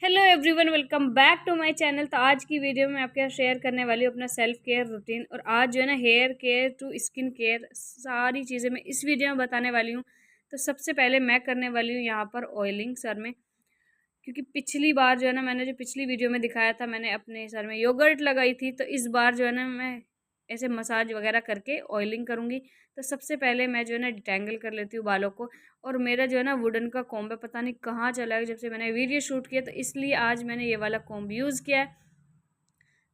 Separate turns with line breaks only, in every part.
Hello everyone, welcome back to my channel. तो आज की वीडियो में आपके साथ शेयर करने वाली हूँ अपना सेल्फ केयर रूटीन। और आज जो है ना, hair care to skin care सारी चीज़ें मैं इस वीडियो में बताने वाली हूँ। तो सबसे पहले मैं करने वाली हूँ यहाँ पर ऑयलिंग सर में, क्योंकि पिछली बार जो है ना, मैंने जो पिछली वीडियो में दिखाया था, मैंने अपने सर में योगर्ट लगाई थी। तो इस बार जो है ना, मैं ऐसे मसाज वगैरह करके ऑयलिंग करूँगी। तो सबसे पहले मैं जो है ना, डिटेंगल कर लेती हूँ बालों को। और मेरा जो है ना, वुडन का कॉम्ब है, पता नहीं कहाँ चला है जब से मैंने वीडियो शूट किया, तो इसलिए आज मैंने ये वाला कॉम्ब यूज़ किया है।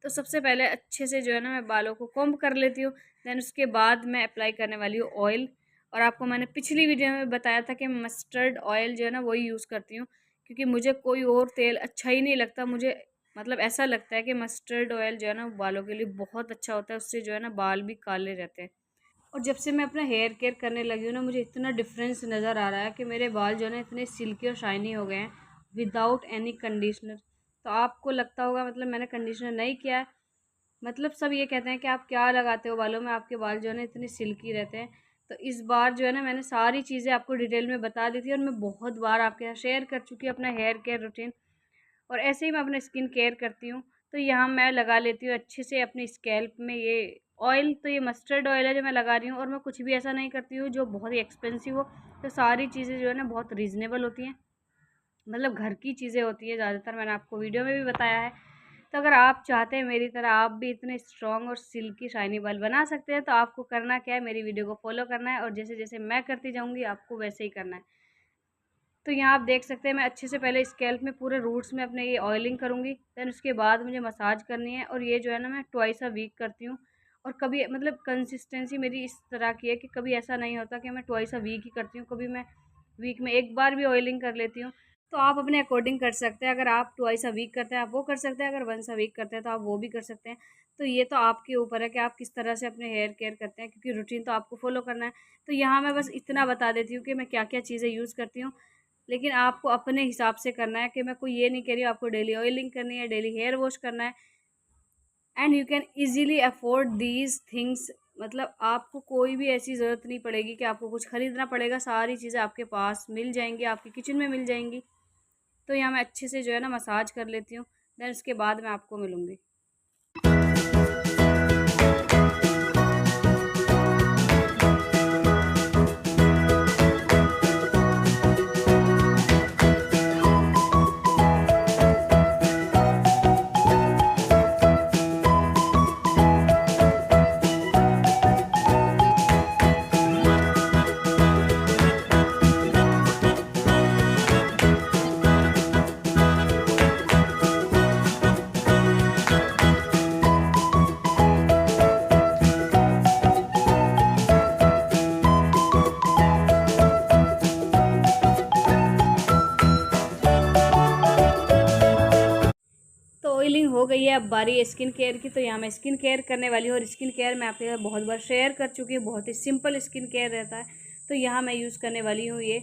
तो सबसे पहले अच्छे से जो है ना, मैं बालों को कॉम्ब कर लेती हूँ। देन उसके बाद मैं अप्लाई करने वाली हूँ ऑयल। और आपको मैंने पिछली वीडियो में बताया था कि मस्टर्ड ऑयल जो है ना, वही यूज़ करती हूँ, क्योंकि मुझे कोई और तेल अच्छा ही नहीं लगता। मुझे मतलब ऐसा लगता है कि मस्टर्ड ऑयल जो है ना, बालों के लिए बहुत अच्छा होता है। उससे जो है ना, बाल भी काले रहते हैं। और जब से मैं अपना हेयर केयर करने लगी हूँ ना, मुझे इतना डिफरेंस नज़र आ रहा है कि मेरे बाल जो है ना, इतने सिल्की और शाइनी हो गए हैं विदाउट एनी कंडीशनर। तो आपको लगता होगा मतलब मैंने कंडीशनर नहीं किया है, मतलब सब ये कहते हैं कि आप क्या लगाते हो बालों में, आपके बाल जो है ना इतने सिल्की रहते हैं। तो इस बार जो है ना, मैंने सारी चीज़ें आपको डिटेल में बता दी थी, और मैं बहुत बार आपके साथ शेयर कर चुकी हूँ अपना हेयर केयर रूटीन। और ऐसे ही मैं अपना स्किन केयर करती हूँ। तो यहाँ मैं लगा लेती हूँ अच्छे से अपने स्कैल्प में ये ऑयल। तो ये मस्टर्ड ऑयल है जो मैं लगा रही हूँ, और मैं कुछ भी ऐसा नहीं करती हूँ जो बहुत ही एक्सपेंसिव हो। तो सारी चीज़ें जो है ना, बहुत रीज़नेबल होती हैं, मतलब घर की चीज़ें होती है ज़्यादातर, मैंने आपको वीडियो में भी बताया है। तो अगर आप चाहते हैं मेरी तरह आप भी इतने स्ट्रॉन्ग और सिल्की शाइनी बाल बना सकते हैं, तो आपको करना क्या है, मेरी वीडियो को फॉलो करना है, और जैसे जैसे मैं करती जाऊँगी आपको वैसे ही करना है। तो यहाँ आप देख सकते हैं, मैं अच्छे से पहले स्कैल्प में पूरे रूट्स में अपने ये ऑयलिंग करूँगी। देन उसके बाद मुझे मसाज करनी है, और ये जो है ना, मैं ट्वाइस अ वीक करती हूँ। और कभी मतलब कंसिस्टेंसी मेरी इस तरह की है कि कभी ऐसा नहीं होता कि मैं ट्वाइस अ वीक ही करती हूँ, कभी मैं वीक में एक बार भी ऑयलिंग कर लेती हूँ। तो आप अपने अकॉर्डिंग कर सकते हैं। अगर आप ट्वाइस अ वीक करते हैं आप वो कर सकते हैं, अगर वंस अ वीक करते हैं तो आप वो भी कर सकते हैं। तो ये तो आपके ऊपर है कि आप किस तरह से अपने हेयर केयर करते हैं, क्योंकि रूटीन तो आपको फॉलो करना है। तो यहाँ मैं बस इतना बता देती हूँ कि मैं क्या क्या चीज़ें यूज़ करती हूँ, लेकिन आपको अपने हिसाब से करना है। कि मैं कोई ये नहीं कह रही हूँ आपको डेली ऑयलिंग करनी है, डेली हेयर वॉश करना है, and you can easily afford these things. मतलब आपको कोई भी ऐसी ज़रूरत नहीं पड़ेगी कि आपको कुछ ख़रीदना पड़ेगा, सारी चीज़ें आपके पास मिल जाएंगी, आपकी किचन में मिल जाएंगी। तो यहाँ मैं अच्छे से जो है ना, मसाज कर लेती हूँ। देन उसके बाद मैं आपको मिलूँगी। तो ऑयलिंग हो गई है, अब बारी है स्किन केयर की। तो यहाँ मैं स्किन केयर करने वाली हूँ, और स्किन केयर मैं आपके साथ बहुत बार शेयर कर चुकी हूँ, बहुत ही सिंपल स्किन केयर रहता है। तो यहाँ मैं यूज़ करने वाली हूँ ये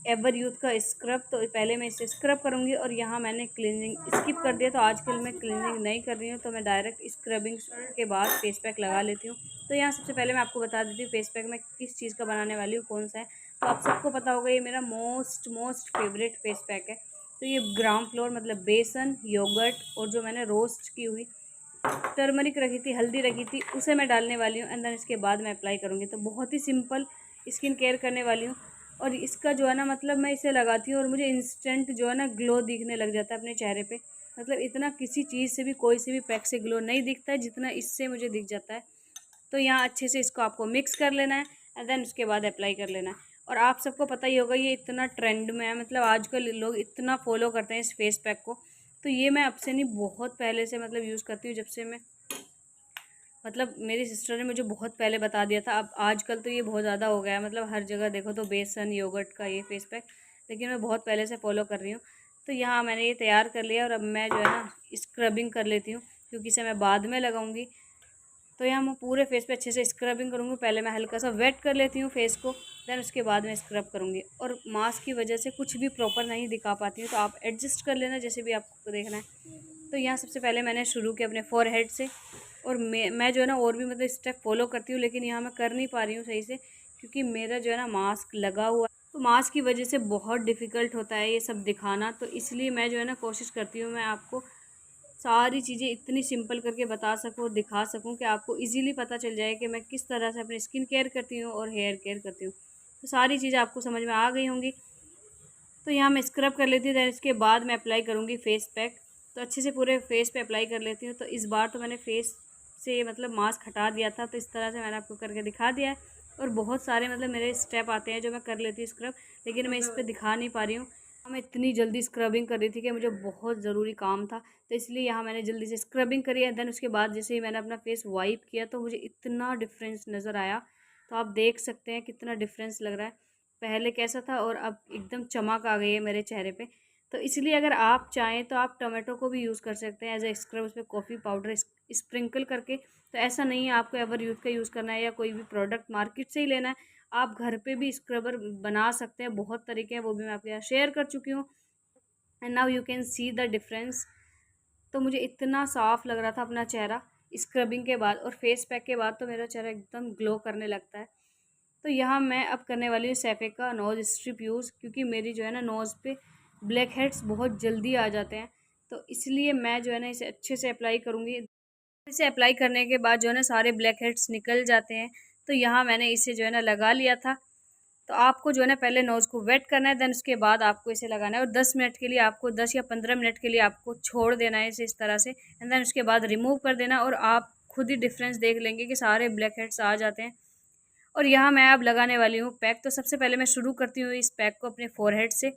एवर यूथ का स्क्रब। तो पहले मैं इसे स्क्रब करूँगी, और यहाँ मैंने क्लींजिंग स्किप कर दिया। तो आजकल मैं क्लींजिंग नहीं कर रही हूँ, तो मैं डायरेक्ट स्क्रबिंग के बाद फेस पैक लगा लेती हूँ। तो यहाँ सबसे पहले मैं आपको बता देती हूँ फेस पैक मैं किस चीज़ का बनाने वाली हूँ, कौन सा है। तो आप सबको पता होगा, ये मेरा most most favourite face pack है। तो ये ग्राम फ्लोर मतलब बेसन, योगर्ट, और जो मैंने रोस्ट की हुई टर्मरिक रखी थी, हल्दी रखी थी, उसे मैं डालने वाली हूँ। एंड देन इसके बाद मैं अप्लाई करूँगी। तो बहुत ही सिंपल स्किन केयर करने वाली हूँ। और इसका जो है ना, मतलब मैं इसे लगाती हूँ और मुझे इंस्टेंट जो है ना, ग्लो दिखने लग जाता है अपने चेहरे पे। मतलब इतना किसी चीज़ से भी, कोई से भी पैक से ग्लो नहीं दिखता है जितना इससे मुझे दिख जाता है। तो यहाँ अच्छे से इसको आपको मिक्स कर लेना है, एंड देन उसके बाद अप्लाई कर लेना है। और आप सबको पता ही होगा, ये इतना ट्रेंड में है, मतलब आजकल लोग इतना फॉलो करते हैं इस फेस पैक को। तो ये मैं अब से नहीं, बहुत पहले से मतलब यूज़ करती हूँ, जब से मैं मतलब मेरी सिस्टर ने मुझे बहुत पहले बता दिया था। अब आजकल तो ये बहुत ज़्यादा हो गया है, मतलब हर जगह देखो तो बेसन योगर्ट का ये फेस पैक, लेकिन मैं बहुत पहले से फ़ॉलो कर रही हूँ। तो यहाँ मैंने ये तैयार कर लिया, और अब मैं जो है ना, स्क्रबिंग कर लेती हूँ, क्योंकि इसे मैं बाद में लगाऊंगी। तो यहाँ मैं पूरे फेस पे अच्छे से स्क्रबिंग करूँगी। पहले मैं हल्का सा वेट कर लेती हूँ फेस को, देन उसके बाद मैं स्क्रब करूँगी। और मास्क की वजह से कुछ भी प्रॉपर नहीं दिखा पाती हूँ, तो आप एडजस्ट कर लेना जैसे भी आपको देखना है। तो यहाँ सबसे पहले मैंने शुरू किया अपने फोरहेड से। और मैं जो है ना, और भी मतलब स्टेप फॉलो करती हूँ, लेकिन यहाँ मैं कर नहीं पा रही हूँ सही से, क्योंकि मेरा जो है ना, मास्क लगा हुआ है। तो मास्क की वजह से बहुत डिफ़िकल्ट होता है ये सब दिखाना, तो इसलिए मैं जो है ना कोशिश करती हूँ मैं आपको सारी चीज़ें इतनी सिंपल करके बता सकूँ, दिखा सकूँ कि आपको इजीली पता चल जाए कि मैं किस तरह से अपनी स्किन केयर करती हूँ और हेयर केयर करती हूँ। तो सारी चीज़ें आपको समझ में आ गई होंगी। तो यहाँ मैं स्क्रब कर लेती हूँ, दैन इसके बाद मैं अप्लाई करूँगी फेस पैक। तो अच्छे से पूरे फेस पे अप्लाई कर लेती हूँ। तो इस बार तो मैंने फेस से मतलब मास्क हटा दिया था, तो इस तरह से मैंने आपको करके दिखा दिया है। और बहुत सारे मतलब मेरे स्टेप आते हैं जो मैं कर लेती हूँ स्क्रब, लेकिन मैं इस पर दिखा नहीं पा रही हूँ। मैं इतनी जल्दी स्क्रबिंग कर रही थी कि मुझे बहुत ज़रूरी काम था, तो इसलिए यहाँ मैंने जल्दी से स्क्रबिंग करी है। दैन उसके बाद जैसे ही मैंने अपना फेस वाइप किया तो मुझे इतना डिफरेंस नज़र आया। तो आप देख सकते हैं कितना डिफरेंस लग रहा है, पहले कैसा था और अब एकदम चमक आ गई है मेरे चेहरे पे। तो इसलिए अगर आप चाहें तो आप टमाटो को भी यूज़ कर सकते हैं एज ए स्क्रब, उसमें कॉफ़ी पाउडर स्प्रिंकल करके। तो ऐसा नहीं है आपको एवर यूथ का यूज़ करना है या कोई भी प्रोडक्ट मार्केट से ही लेना है, आप घर पे भी स्क्रबर बना सकते हैं। बहुत तरीके हैं, वो भी मैं आपके यहाँ शेयर कर चुकी हूँ। And now you can see the difference. तो मुझे इतना साफ़ लग रहा था अपना चेहरा स्क्रबिंग के बाद, और फेस पैक के बाद तो मेरा चेहरा एकदम ग्लो करने लगता है। तो यहाँ मैं अब करने वाली हूँ सैफे का नोज़ स्ट्रिप यूज़, क्योंकि मेरी जो है ना नोज़ पे ब्लैक हेड्स बहुत जल्दी आ जाते हैं। तो इसलिए मैं जो है ना इसे अच्छे से अप्लाई करूँगी। इसे अप्लाई करने के बाद जो है ना सारे ब्लैक हेड्स निकल जाते हैं। तो यहाँ मैंने इसे जो है ना लगा लिया था। तो आपको जो है ना पहले नोज़ को वेट करना है, देन उसके बाद आपको इसे लगाना है, और 10 मिनट के लिए आपको 10 या 15 मिनट के लिए आपको छोड़ देना है इसे इस तरह से। एंड देन उसके बाद रिमूव कर देना, और आप खुद ही डिफरेंस देख लेंगे कि सारे ब्लैक हेड्स आ जाते हैं। और यहाँ मैं अब लगाने वाली हूँ पैक। तो सबसे पहले मैं शुरू करती हूँ इस पैक को अपने फोरहेड से,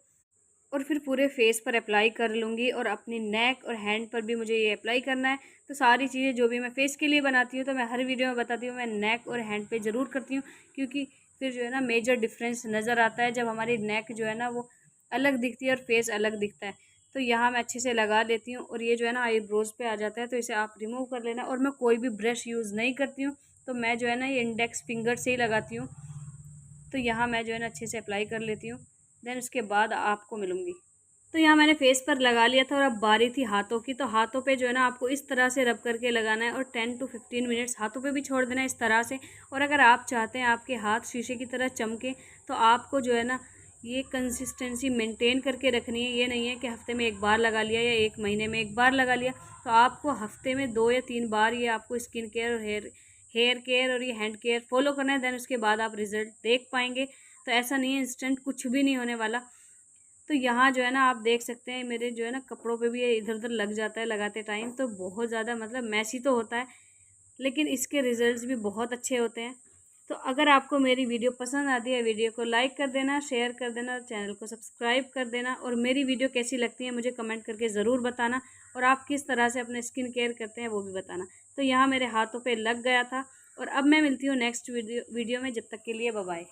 और फिर पूरे फेस पर अप्लाई कर लूँगी, और अपनी नेक और हैंड पर भी मुझे ये अप्लाई करना है। तो सारी चीज़ें जो भी मैं फेस के लिए बनाती हूँ तो मैं हर वीडियो में बताती हूँ, मैं नेक और हैंड पे ज़रूर करती हूँ, क्योंकि फिर जो है ना मेजर डिफरेंस नज़र आता है जब हमारी नेक जो है ना वो अलग दिखती है और फेस अलग दिखता है। तो यहाँ मैं अच्छे से लगा लेती हूँ, और ये जो है ना आईब्रोज़ पे आ जाता है, तो इसे आप रिमूव कर लेना। और मैं कोई भी ब्रश यूज़ नहीं करती हूँ, तो मैं जो है ना ये इंडेक्स फिंगर से ही लगाती हूँ। तो यहाँ मैं जो है ना अच्छे से अप्लाई कर लेती हूँ, देन उसके बाद आपको मिलूँगी। तो यहाँ मैंने फेस पर लगा लिया था, और अब बारी थी हाथों की। तो हाथों पे जो है ना आपको इस तरह से रब करके लगाना है, और 10 to 15 मिनट्स हाथों पे भी छोड़ देना है इस तरह से। और अगर आप चाहते हैं आपके हाथ शीशे की तरह चमके, तो आपको जो है ना ये कंसिस्टेंसी मेंटेन करके रखनी है। ये नहीं है कि हफ्ते में एक बार लगा लिया या एक महीने में एक बार लगा लिया। तो आपको हफ्ते में 2 या 3 बार ये आपको स्किन केयर और हेयर केयर और ये हैंड केयर फॉलो करना है। देन उसके बाद आप रिज़ल्ट देख पाएंगे। तो ऐसा नहीं है इंस्टेंट कुछ भी नहीं होने वाला। तो यहाँ जो है ना आप देख सकते हैं मेरे जो है ना कपड़ों पे भी ये इधर उधर लग जाता है लगाते टाइम, तो बहुत ज़्यादा मतलब मैसी तो होता है, लेकिन इसके रिजल्ट्स भी बहुत अच्छे होते हैं। तो अगर आपको मेरी वीडियो पसंद आती है, वीडियो को लाइक कर देना, शेयर कर देना, चैनल को सब्सक्राइब कर देना, और मेरी वीडियो कैसी लगती है मुझे कमेंट करके ज़रूर बताना, और आप किस तरह से अपने स्किन केयर करते हैं वो भी बताना। तो यहाँ मेरे हाथों पे लग गया था, और अब मैं मिलती हूँ नेक्स्ट वीडियो में। जब तक के लिए बाय बाय।